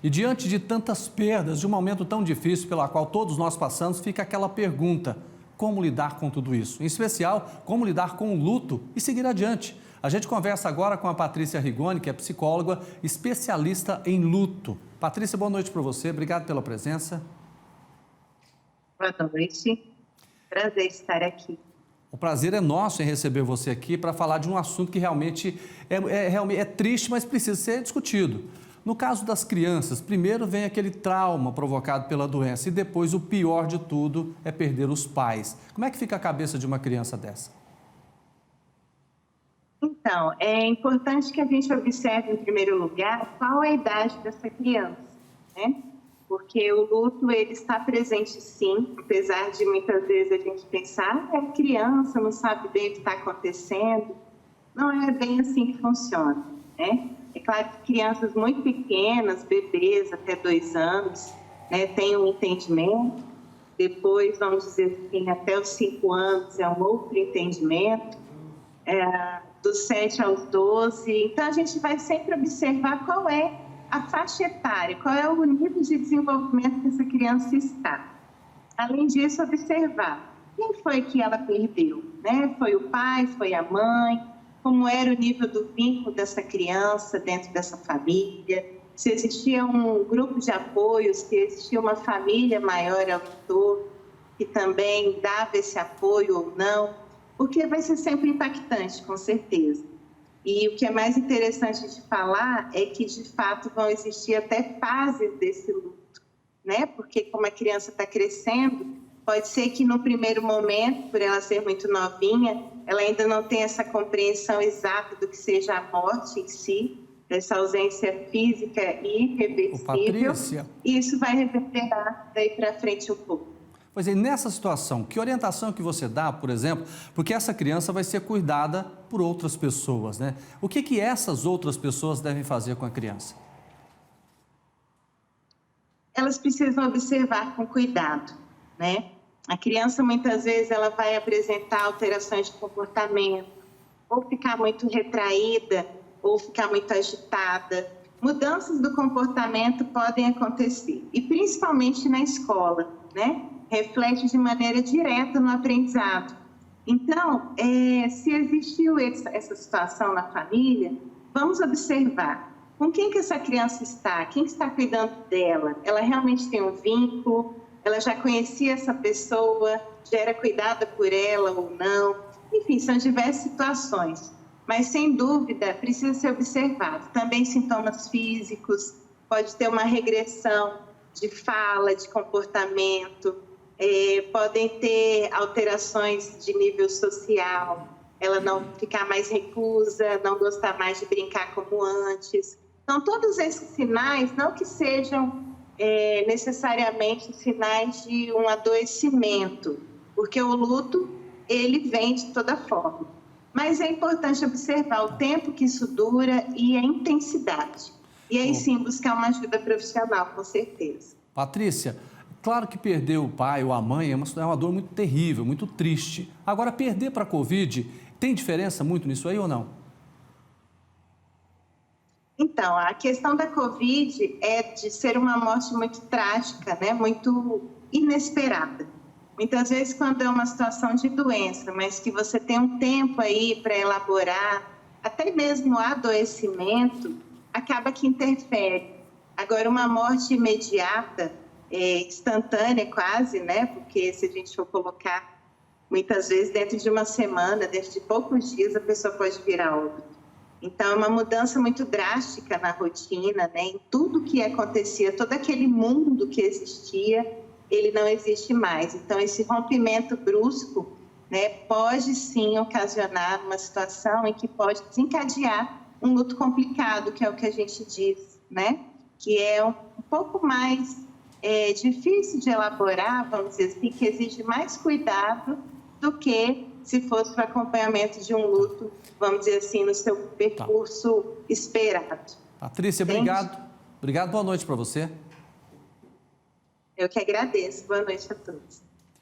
E diante de tantas perdas, de um momento tão difícil pela qual todos nós passamos, fica aquela pergunta: como lidar com tudo isso? Em especial, como lidar com o luto e seguir adiante? A gente conversa agora com a Patrícia Rigoni, que é psicóloga, especialista em luto. Patrícia, boa noite para você, obrigado pela presença. Boa noite, prazer estar aqui. O prazer é nosso em receber você aqui para falar de um assunto que realmente é triste, mas precisa ser discutido. No caso das crianças, primeiro vem aquele trauma provocado pela doença e depois o pior de tudo é perder os pais. Como é que fica a cabeça de uma criança dessa? Então, é importante que a gente observe, em primeiro lugar, qual é a idade dessa criança, né? Porque o luto, ele está presente sim, apesar de muitas vezes a gente pensar, é criança, não sabe bem o que está acontecendo. Não é bem assim que funciona, né? É claro que crianças muito pequenas, bebês até 2 anos, né, têm um entendimento. Depois, vamos dizer assim, até os 5 anos é um outro entendimento. Dos 7 aos 12. Então, a gente vai sempre observar qual é a faixa etária, qual é o nível de desenvolvimento que essa criança está. Além disso, observar quem foi que ela perdeu, né? Foi o pai, foi a mãe, como era o nível do vínculo dessa criança dentro dessa família, se existia um grupo de apoio, se existia uma família maior ao entorno que também dava esse apoio ou não, porque vai ser sempre impactante, com certeza. E o que é mais interessante de falar é que, de fato, vão existir até fases desse luto, né? Porque como a criança está crescendo, pode ser que no primeiro momento, por ela ser muito novinha, ela ainda não tenha essa compreensão exata do que seja a morte em si, dessa ausência física e irreversível. Patrícia. E isso vai reverberar daí para frente um pouco. Pois é, nessa situação, que orientação que você dá, por exemplo, porque essa criança vai ser cuidada por outras pessoas, né? O que essas outras pessoas devem fazer com a criança? Elas precisam observar com cuidado, né? A criança, muitas vezes, ela vai apresentar alterações de comportamento, ou ficar muito retraída, ou ficar muito agitada. Mudanças do comportamento podem acontecer, e principalmente na escola, né? Reflete de maneira direta no aprendizado. Então, se existiu essa situação na família, vamos observar com quem que essa criança está, quem está cuidando dela. Ela realmente tem um vínculo, ela já conhecia essa pessoa, já era cuidada por ela ou não. Enfim, são diversas situações, mas sem dúvida precisa ser observado. Também sintomas físicos, pode ter uma regressão de fala, de comportamento, podem ter alterações de nível social, ela não ficar mais reclusa, não gostar mais de brincar como antes. Então, todos esses sinais, não que sejam necessariamente sinais de um adoecimento, porque o luto, ele vem de toda forma. Mas é importante observar o tempo que isso dura e a intensidade. E aí sim, buscar uma ajuda profissional, com certeza. Patrícia, claro que perder o pai ou a mãe é uma dor muito terrível, muito triste. Agora, perder para a Covid, tem diferença muito nisso aí ou não? Então, a questão da Covid é de ser uma morte muito trágica, né? Muito inesperada. Muitas vezes, quando é uma situação de doença, mas que você tem um tempo aí para elaborar, até mesmo o adoecimento, acaba que interfere. Agora, uma morte imediata, instantânea quase, né? Porque se a gente for colocar, muitas vezes, dentro de uma semana, dentro de poucos dias, a pessoa pode vir a óbito. Então, é uma mudança muito drástica na rotina, né? Em tudo que acontecia, todo aquele mundo que existia, ele não existe mais. Então, esse rompimento brusco, né, pode sim ocasionar uma situação em que pode desencadear um luto complicado, que é o que a gente diz, né? Que é um pouco mais difícil de elaborar, vamos dizer assim, que exige mais cuidado do que se fosse o acompanhamento de um luto, vamos dizer assim, no seu percurso esperado. Patrícia, obrigado. Obrigado, boa noite para você. Eu que agradeço. Boa noite a todos.